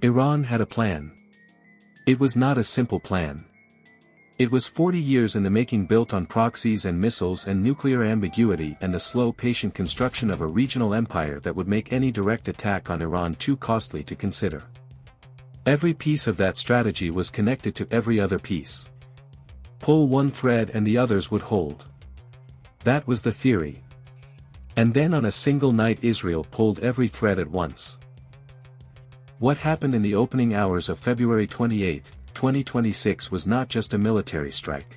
Iran had a plan. It was not a simple plan. It was 40 years in the making, built on proxies and missiles and nuclear ambiguity and the slow patient construction of a regional empire that would make any direct attack on Iran too costly to consider. Every piece of that strategy was connected to every other piece. Pull one thread and the others would hold. That was the theory. And then on a single night Israel pulled every thread at once. What happened in the opening hours of February 28, 2026 was not just a military strike.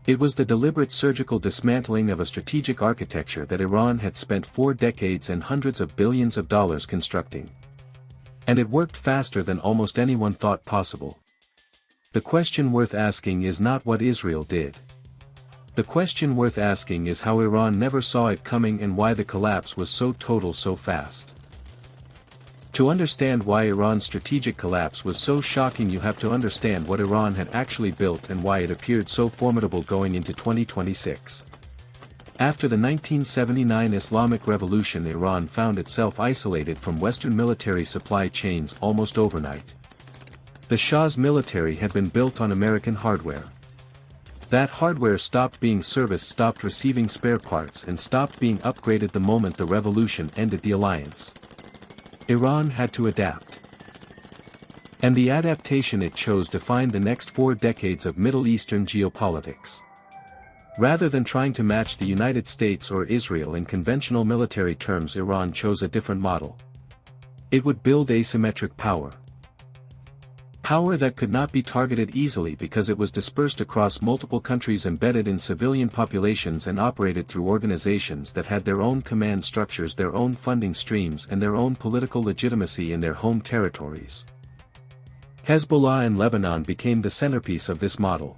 It was the deliberate surgical dismantling of a strategic architecture that Iran had spent 4 decades and hundreds of billions of dollars constructing. And it worked faster than almost anyone thought possible. The question worth asking is not what Israel did. The question worth asking is how Iran never saw it coming and why the collapse was so total so fast. To understand why Iran's strategic collapse was so shocking, you have to understand what Iran had actually built and why it appeared so formidable going into 2026. After the 1979 Islamic Revolution, Iran found itself isolated from Western military supply chains almost overnight. The Shah's military had been built on American hardware. That hardware stopped being serviced, stopped receiving spare parts, and stopped being upgraded the moment the revolution ended the alliance. Iran had to adapt. And the adaptation it chose defined the next 4 decades of Middle Eastern geopolitics. Rather than trying to match the United States or Israel in conventional military terms, Iran chose a different model. It would build asymmetric power. Power that could not be targeted easily because it was dispersed across multiple countries, embedded in civilian populations, and operated through organizations that had their own command structures, their own funding streams, and their own political legitimacy in their home territories. Hezbollah in Lebanon became the centerpiece of this model.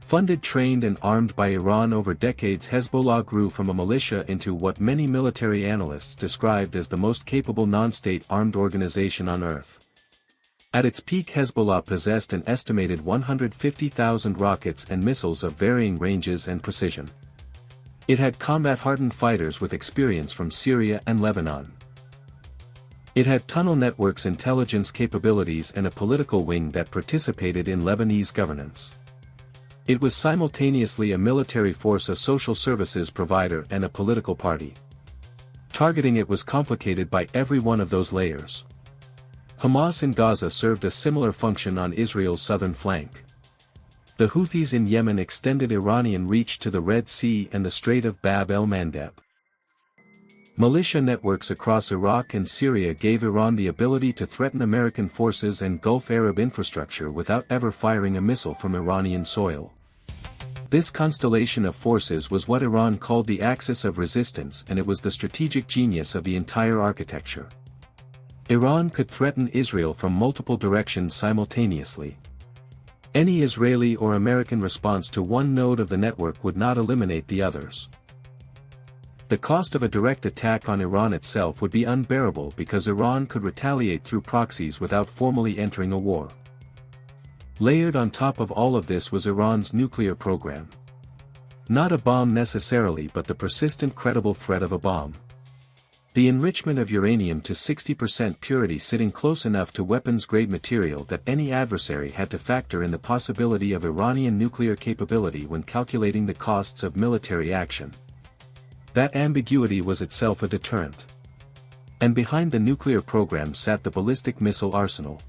Funded, trained, and armed by Iran over decades, Hezbollah grew from a militia into what many military analysts described as the most capable non-state armed organization on earth. At its peak, Hezbollah possessed an estimated 150,000 rockets and missiles of varying ranges and precision. It had combat-hardened fighters with experience from Syria and Lebanon. It had tunnel networks, intelligence capabilities, and a political wing that participated in Lebanese governance. It was simultaneously a military force, a social services provider, and a political party. Targeting it was complicated by every one of those layers. Hamas in Gaza served a similar function on Israel's southern flank. The Houthis in Yemen extended Iranian reach to the Red Sea and the Strait of Bab el-Mandeb. Militia networks across Iraq and Syria gave Iran the ability to threaten American forces and Gulf Arab infrastructure without ever firing a missile from Iranian soil. This constellation of forces was what Iran called the axis of resistance, and it was the strategic genius of the entire architecture. Iran could threaten Israel from multiple directions simultaneously. Any Israeli or American response to one node of the network would not eliminate the others. The cost of a direct attack on Iran itself would be unbearable because Iran could retaliate through proxies without formally entering a war. Layered on top of all of this was Iran's nuclear program. Not a bomb necessarily, but the persistent, credible threat of a bomb. The enrichment of uranium to 60% purity, sitting close enough to weapons-grade material that any adversary had to factor in the possibility of Iranian nuclear capability when calculating the costs of military action. That ambiguity was itself a deterrent. And behind the nuclear program sat the ballistic missile arsenal.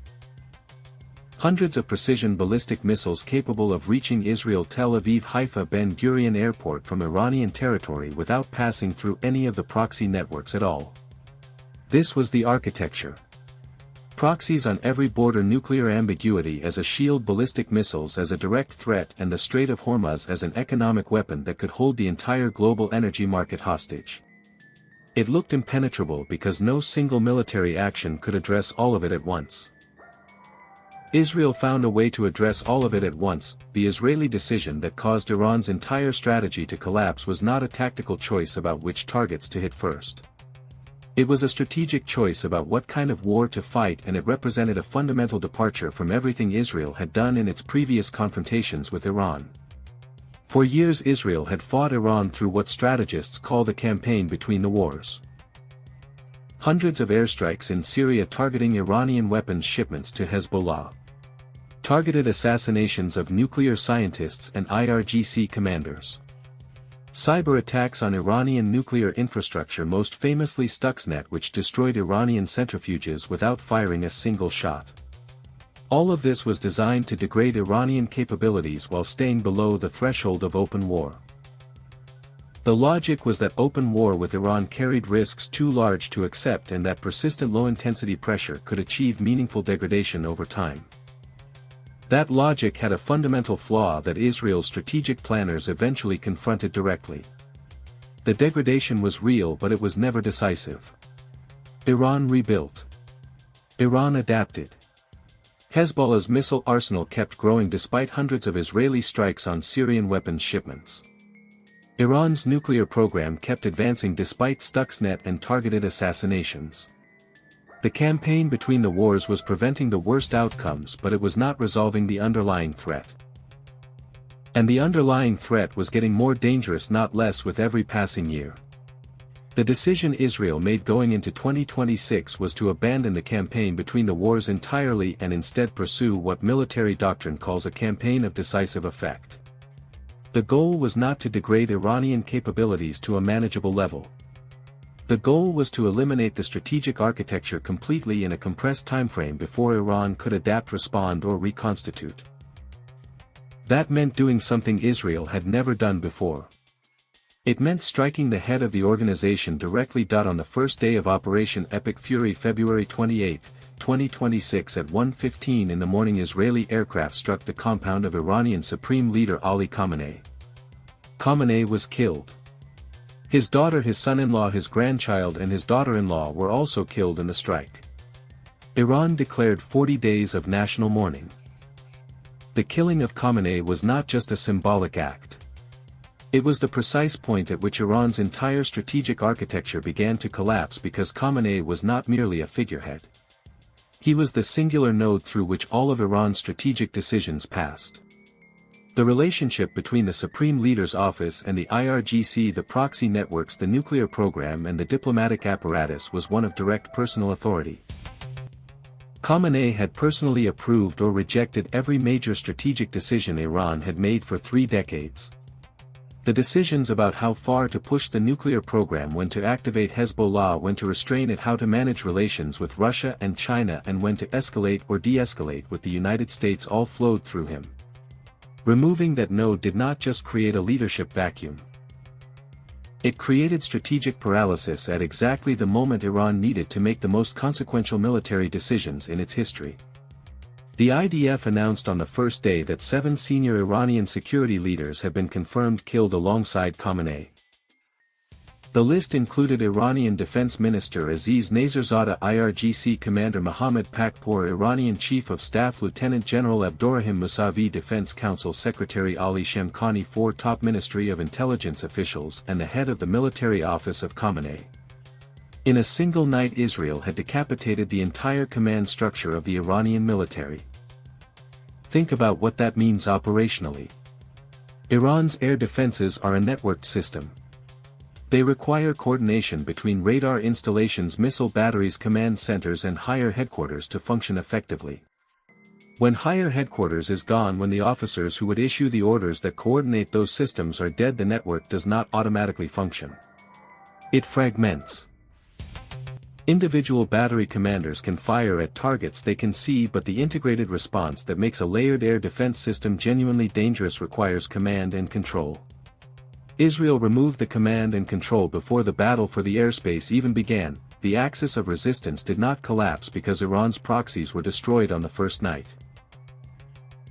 Hundreds of precision ballistic missiles capable of reaching Israel Tel Aviv Haifa Ben Gurion Airport from Iranian territory without passing through any of the proxy networks at all. This was the architecture. Proxies on every border, nuclear ambiguity as a shield, ballistic missiles as a direct threat, and the Strait of Hormuz as an economic weapon that could hold the entire global energy market hostage. It looked impenetrable because no single military action could address all of it at once. Israel found a way to address all of it at once. The Israeli decision that caused Iran's entire strategy to collapse was not a tactical choice about which targets to hit first. It was a strategic choice about what kind of war to fight, and it represented a fundamental departure from everything Israel had done in its previous confrontations with Iran. For years Israel had fought Iran through what strategists call the campaign between the wars. Hundreds of airstrikes in Syria targeting Iranian weapons shipments to Hezbollah. Targeted assassinations of nuclear scientists and IRGC commanders. Cyber attacks on Iranian nuclear infrastructure, most famously Stuxnet, which destroyed Iranian centrifuges without firing a single shot. All of this was designed to degrade Iranian capabilities while staying below the threshold of open war. The logic was that open war with Iran carried risks too large to accept and that persistent low-intensity pressure could achieve meaningful degradation over time. That logic had a fundamental flaw that Israel's strategic planners eventually confronted directly. The degradation was real, but it was never decisive. Iran rebuilt. Iran adapted. Hezbollah's missile arsenal kept growing despite hundreds of Israeli strikes on Syrian weapons shipments. Iran's nuclear program kept advancing despite Stuxnet and targeted assassinations. The campaign between the wars was preventing the worst outcomes, but it was not resolving the underlying threat. And the underlying threat was getting more dangerous, not less, with every passing year. The decision Israel made going into 2026 was to abandon the campaign between the wars entirely and instead pursue what military doctrine calls a campaign of decisive effect. The goal was not to degrade Iranian capabilities to a manageable level. The goal was to eliminate the strategic architecture completely in a compressed timeframe before Iran could adapt, respond, or reconstitute. That meant doing something Israel had never done before. It meant striking the head of the organization directly. On the first day of Operation Epic Fury, February 28, 2026 at 1:15 in the morning, Israeli aircraft struck the compound of Iranian Supreme Leader Ali Khamenei. Khamenei was killed. His daughter, his son-in-law, his grandchild and his daughter-in-law were also killed in the strike. Iran declared 40 days of national mourning. The killing of Khamenei was not just a symbolic act. It was the precise point at which Iran's entire strategic architecture began to collapse, because Khamenei was not merely a figurehead. He was the singular node through which all of Iran's strategic decisions passed. The relationship between the Supreme Leader's office and the IRGC, the proxy networks, the nuclear program and the diplomatic apparatus, was one of direct personal authority. Khamenei had personally approved or rejected every major strategic decision Iran had made for 3 decades. The decisions about how far to push the nuclear program, when to activate Hezbollah, when to restrain it, how to manage relations with Russia and China, and when to escalate or de-escalate with the United States, all flowed through him. Removing that node did not just create a leadership vacuum. It created strategic paralysis at exactly the moment Iran needed to make the most consequential military decisions in its history. The IDF announced on the first day that 7 senior Iranian security leaders have been confirmed killed alongside Khamenei. The list included Iranian Defense Minister Aziz Naserzadeh, IRGC Commander Mohammad Pakpour, Iranian Chief of Staff Lieutenant General Abdurrahim Mousavi, Defense Council Secretary Ali Shamkhani, 4 top Ministry of Intelligence officials, and the head of the military office of Khamenei. In a single night, Israel had decapitated the entire command structure of the Iranian military. Think about what that means operationally. Iran's air defenses are a networked system. They require coordination between radar installations, missile batteries, command centers and higher headquarters to function effectively. When higher headquarters is gone, when the officers who would issue the orders that coordinate those systems are dead, the network does not automatically function. It fragments. Individual battery commanders can fire at targets they can see, but the integrated response that makes a layered air defense system genuinely dangerous requires command and control. Israel removed the command and control before the battle for the airspace even began. The axis of resistance did not collapse because Iran's proxies were destroyed on the first night.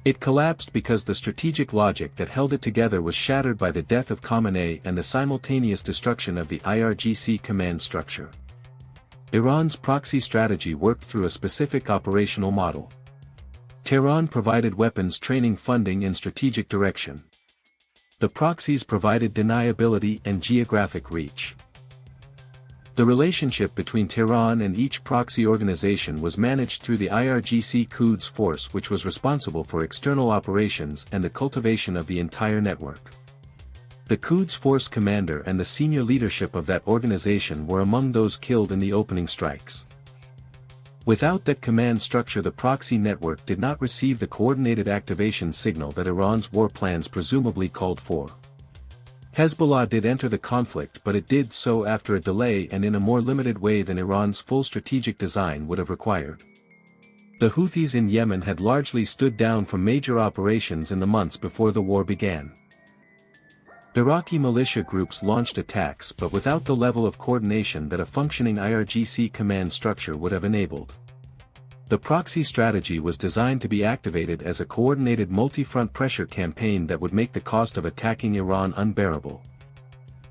It collapsed because the strategic logic that held it together was shattered by the death of Khamenei and the simultaneous destruction of the IRGC command structure. Iran's proxy strategy worked through a specific operational model. Tehran provided weapons, training, funding and strategic direction. The proxies provided deniability and geographic reach. The relationship between Tehran and each proxy organization was managed through the IRGC Quds Force, which was responsible for external operations and the cultivation of the entire network. The Quds Force commander and the senior leadership of that organization were among those killed in the opening strikes. Without that command structure, the proxy network did not receive the coordinated activation signal that Iran's war plans presumably called for. Hezbollah did enter the conflict, but it did so after a delay and in a more limited way than Iran's full strategic design would have required. The Houthis in Yemen had largely stood down from major operations in the months before the war began. Iraqi militia groups launched attacks, but without the level of coordination that a functioning IRGC command structure would have enabled. The proxy strategy was designed to be activated as a coordinated multi-front pressure campaign that would make the cost of attacking Iran unbearable.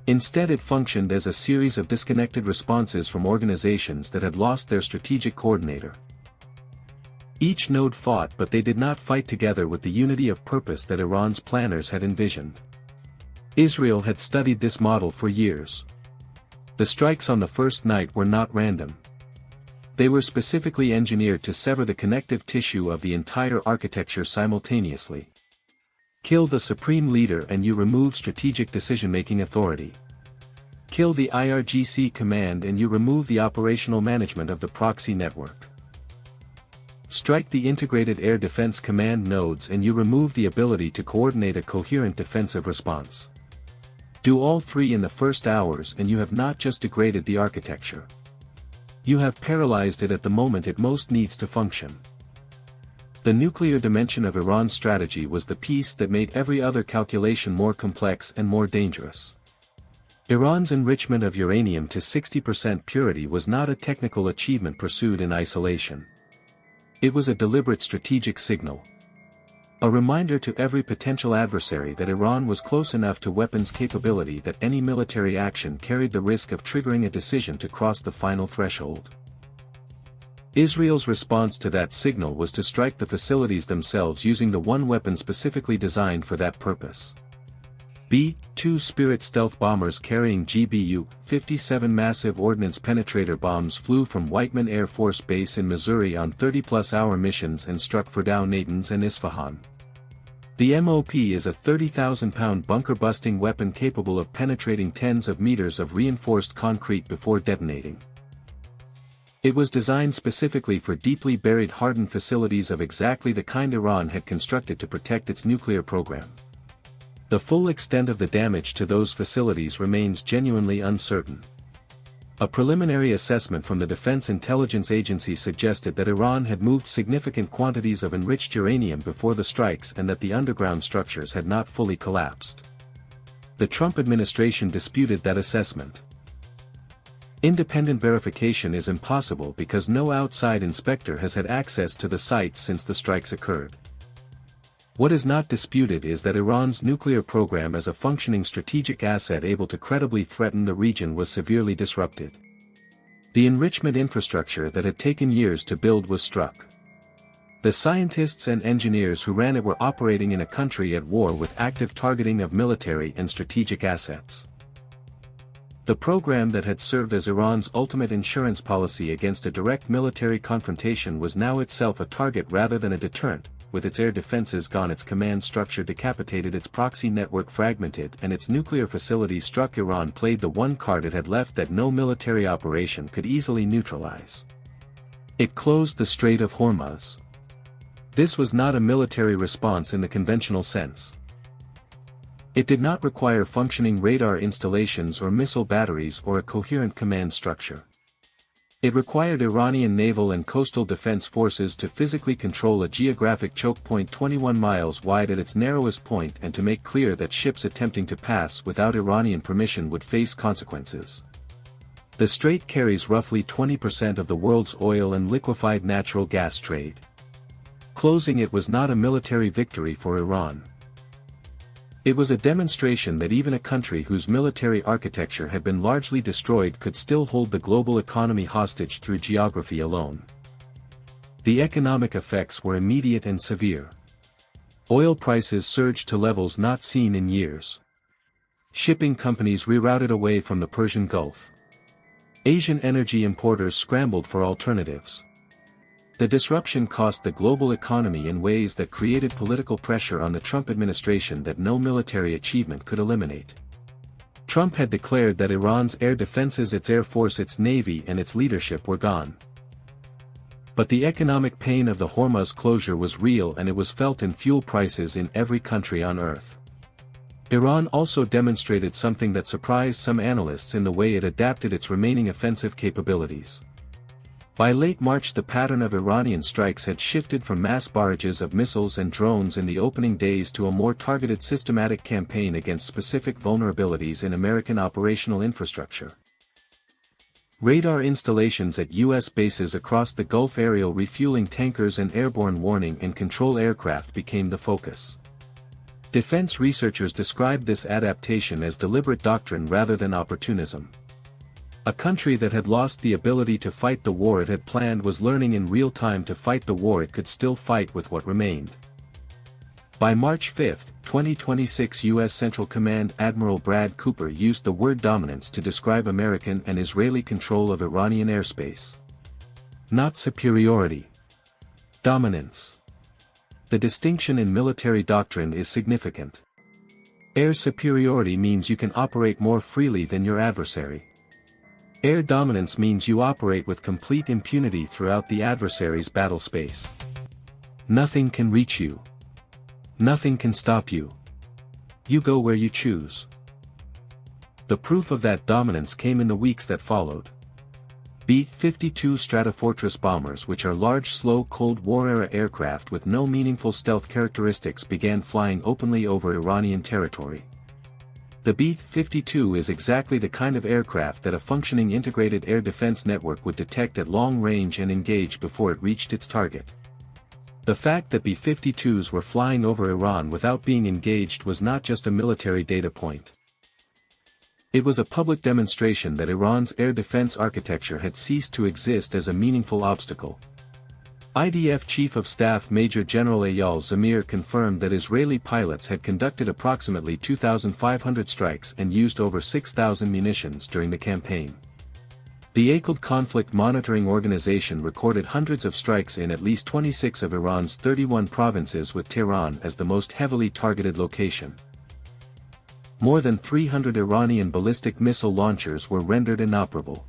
Instead, it functioned as a series of disconnected responses from organizations that had lost their strategic coordinator. Each node fought, but they did not fight together with the unity of purpose that Iran's planners had envisioned. Israel had studied this model for years. The strikes on the first night were not random. They were specifically engineered to sever the connective tissue of the entire architecture simultaneously. Kill the supreme leader and you remove strategic decision-making authority. Kill the IRGC command and you remove the operational management of the proxy network. Strike the integrated air defense command nodes and you remove the ability to coordinate a coherent defensive response. Do all three in the first hours and you have not just degraded the architecture. You have paralyzed it at the moment it most needs to function. The nuclear dimension of Iran's strategy was the piece that made every other calculation more complex and more dangerous. Iran's enrichment of uranium to 60% purity was not a technical achievement pursued in isolation. It was a deliberate strategic signal. A reminder to every potential adversary that Iran was close enough to weapons capability that any military action carried the risk of triggering a decision to cross the final threshold. Israel's response to that signal was to strike the facilities themselves using the one weapon specifically designed for that purpose. B-2 Spirit stealth bombers carrying GBU-57 massive ordnance penetrator bombs flew from Whiteman Air Force Base in Missouri on 30-plus-hour missions and struck Fordow, Natanz and Isfahan. The MOP is a 30,000-pound bunker-busting weapon capable of penetrating tens of meters of reinforced concrete before detonating. It was designed specifically for deeply buried hardened facilities of exactly the kind Iran had constructed to protect its nuclear program. The full extent of the damage to those facilities remains genuinely uncertain. A preliminary assessment from the Defense Intelligence Agency suggested that Iran had moved significant quantities of enriched uranium before the strikes and that the underground structures had not fully collapsed. The Trump administration disputed that assessment. Independent verification is impossible because no outside inspector has had access to the sites since the strikes occurred. What is not disputed is that Iran's nuclear program as a functioning strategic asset able to credibly threaten the region was severely disrupted. The enrichment infrastructure that had taken years to build was struck. The scientists and engineers who ran it were operating in a country at war with active targeting of military and strategic assets. The program that had served as Iran's ultimate insurance policy against a direct military confrontation was now itself a target rather than a deterrent. With its air defenses gone, its command structure decapitated, its proxy network fragmented, and its nuclear facilities struck, Iran played the one card it had left that no military operation could easily neutralize. It closed the Strait of Hormuz. This was not a military response in the conventional sense. It did not require functioning radar installations or missile batteries or a coherent command structure. It required Iranian naval and coastal defense forces to physically control a geographic choke point 21 miles wide at its narrowest point and to make clear that ships attempting to pass without Iranian permission would face consequences. The strait carries roughly 20% of the world's oil and liquefied natural gas trade. Closing it was not a military victory for Iran. It was a demonstration that even a country whose military architecture had been largely destroyed could still hold the global economy hostage through geography alone. The economic effects were immediate and severe. Oil prices surged to levels not seen in years. Shipping companies rerouted away from the Persian Gulf. Asian energy importers scrambled for alternatives. The disruption cost the global economy in ways that created political pressure on the Trump administration that no military achievement could eliminate. Trump had declared that Iran's air defenses, its air force, its navy and its leadership were gone. But the economic pain of the Hormuz closure was real, and it was felt in fuel prices in every country on earth. Iran also demonstrated something that surprised some analysts in the way it adapted its remaining offensive capabilities. By late March, the pattern of Iranian strikes had shifted from mass barrages of missiles and drones in the opening days to a more targeted systematic campaign against specific vulnerabilities in American operational infrastructure. Radar installations at U.S. bases across the Gulf, aerial refueling tankers and airborne warning and control aircraft became the focus. Defense researchers described this adaptation as deliberate doctrine rather than opportunism. A country that had lost the ability to fight the war it had planned was learning in real time to fight the war it could still fight with what remained. By March 5, 2026, U.S. Central Command Admiral Brad Cooper used the word dominance to describe American and Israeli control of Iranian airspace. Not superiority. Dominance. The distinction in military doctrine is significant. Air superiority means you can operate more freely than your adversary. Air dominance means you operate with complete impunity throughout the adversary's battle space. Nothing can reach you. Nothing can stop you. You go where you choose. The proof of that dominance came in the weeks that followed. B-52 Stratofortress bombers, which are large, slow Cold War-era aircraft with no meaningful stealth characteristics, began flying openly over Iranian territory. The B-52 is exactly the kind of aircraft that a functioning integrated air defense network would detect at long range and engage before it reached its target. The fact that B-52s were flying over Iran without being engaged was not just a military data point. It was a public demonstration that Iran's air defense architecture had ceased to exist as a meaningful obstacle. IDF Chief of Staff Major General Eyal Zamir confirmed that Israeli pilots had conducted approximately 2,500 strikes and used over 6,000 munitions during the campaign. The ACLED Conflict Monitoring Organization recorded hundreds of strikes in at least 26 of Iran's 31 provinces, with Tehran as the most heavily targeted location. More than 300 Iranian ballistic missile launchers were rendered inoperable.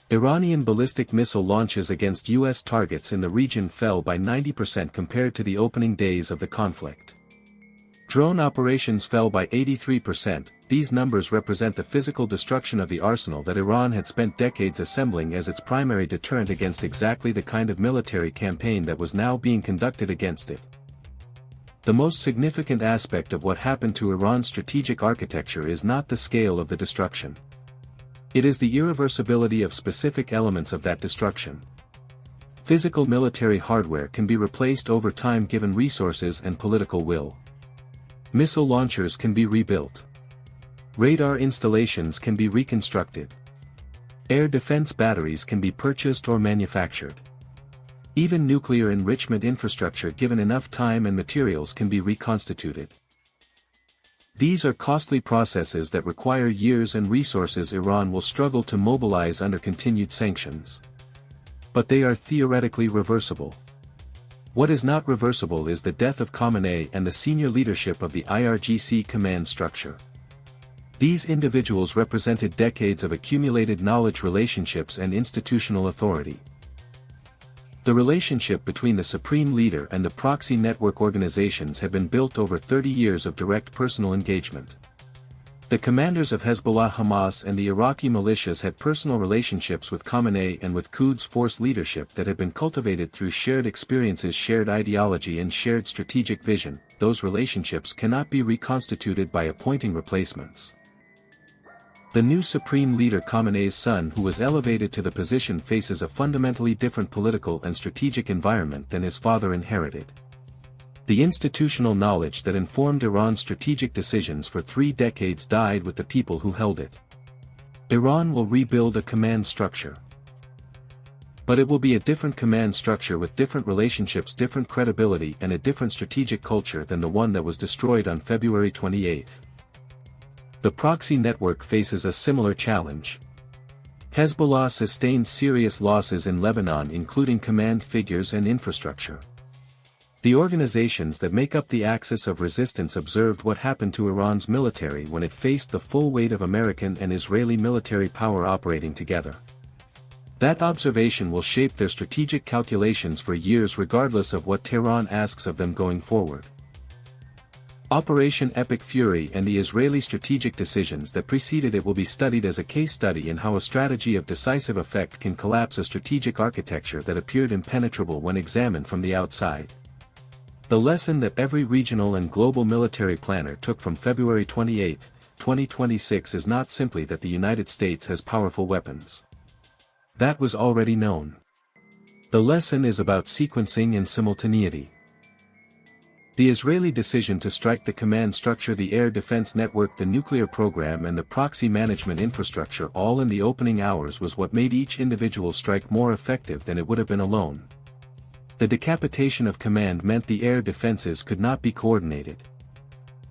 Iranian ballistic missile launches against U.S. targets in the region fell by 90% compared to the opening days of the conflict. Drone operations fell by 83%. These numbers represent the physical destruction of the arsenal that Iran had spent decades assembling as its primary deterrent against exactly the kind of military campaign that was now being conducted against it. The most significant aspect of what happened to Iran's strategic architecture is not the scale of the destruction. It is the irreversibility of specific elements of that destruction. Physical military hardware can be replaced over time given resources and political will. Missile launchers can be rebuilt. Radar installations can be reconstructed. Air defense batteries can be purchased or manufactured. Even nuclear enrichment infrastructure, given enough time and materials, can be reconstituted. These are costly processes that require years and resources Iran will struggle to mobilize under continued sanctions. But they are theoretically reversible. What is not reversible is the death of Khamenei and the senior leadership of the IRGC command structure. These individuals represented decades of accumulated knowledge, relationships and institutional authority. The relationship between the supreme leader and the proxy network organizations had been built over 30 years of direct personal engagement. The commanders of Hezbollah, Hamas and the Iraqi militias had personal relationships with Khamenei and with Quds force leadership that had been cultivated through shared experiences, shared ideology and shared strategic vision. Those relationships cannot be reconstituted by appointing replacements. The new supreme leader, Khamenei's son, who was elevated to the position, faces a fundamentally different political and strategic environment than his father inherited. The institutional knowledge that informed Iran's strategic decisions for 3 decades died with the people who held it. Iran will rebuild a command structure. But it will be a different command structure with different relationships, different credibility and a different strategic culture than the one that was destroyed on February 28. The proxy network faces a similar challenge. Hezbollah sustained serious losses in Lebanon, including command figures and infrastructure. The organizations that make up the axis of resistance observed what happened to Iran's military when it faced the full weight of American and Israeli military power operating together. That observation will shape their strategic calculations for years regardless of what Tehran asks of them going forward. Operation Epic Fury and the Israeli strategic decisions that preceded it will be studied as a case study in how a strategy of decisive effect can collapse a strategic architecture that appeared impenetrable when examined from the outside. The lesson that every regional and global military planner took from February 28, 2026 is not simply that the United States has powerful weapons. That was already known. The lesson is about sequencing and simultaneity. The Israeli decision to strike the command structure, the air defense network, the nuclear program and the proxy management infrastructure all in the opening hours was what made each individual strike more effective than it would have been alone. The decapitation of command meant the air defenses could not be coordinated.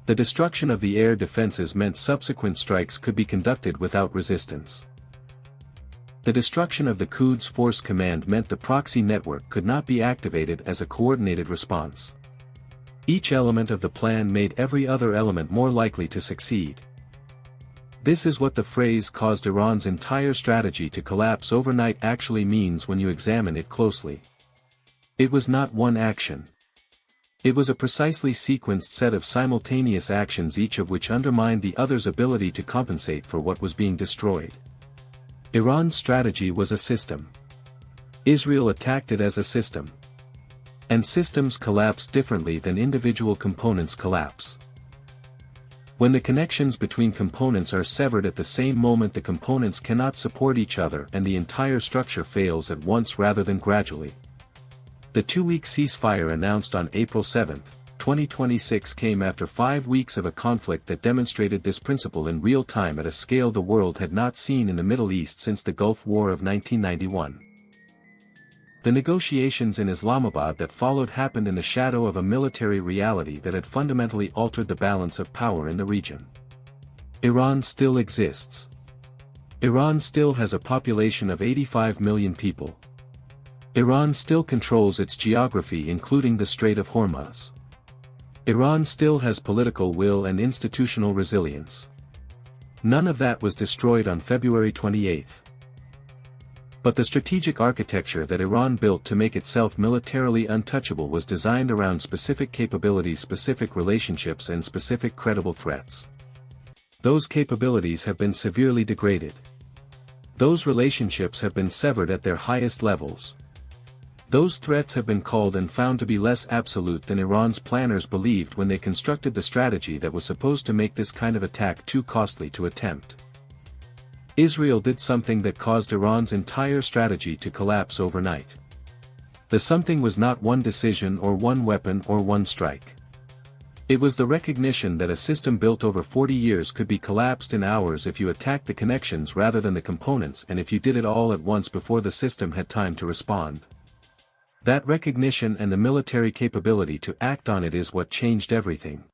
The destruction of the air defenses meant subsequent strikes could be conducted without resistance. The destruction of the Quds Force Command meant the proxy network could not be activated as a coordinated response. Each element of the plan made every other element more likely to succeed. This is what the phrase "caused Iran's entire strategy to collapse overnight" actually means when you examine it closely. It was not one action. It was a precisely sequenced set of simultaneous actions, each of which undermined the other's ability to compensate for what was being destroyed. Iran's strategy was a system. Israel attacked it as a system. And systems collapse differently than individual components collapse. When the connections between components are severed at the same moment, the components cannot support each other and the entire structure fails at once rather than gradually. The 2-week ceasefire announced on April 7, 2026 came after 5 weeks of a conflict that demonstrated this principle in real time at a scale the world had not seen in the Middle East since the Gulf War of 1991. The negotiations in Islamabad that followed happened in the shadow of a military reality that had fundamentally altered the balance of power in the region. Iran still exists. Iran still has a population of 85 million people. Iran still controls its geography, including the Strait of Hormuz. Iran still has political will and institutional resilience. None of that was destroyed on February 28. But the strategic architecture that Iran built to make itself militarily untouchable was designed around specific capabilities, specific relationships and specific credible threats. Those capabilities have been severely degraded. Those relationships have been severed at their highest levels. Those threats have been called and found to be less absolute than Iran's planners believed when they constructed the strategy that was supposed to make this kind of attack too costly to attempt. Israel did something that caused Iran's entire strategy to collapse overnight. The something was not one decision or one weapon or one strike. It was the recognition that a system built over 40 years could be collapsed in hours if you attacked the connections rather than the components, and if you did it all at once before the system had time to respond. That recognition and the military capability to act on it is what changed everything.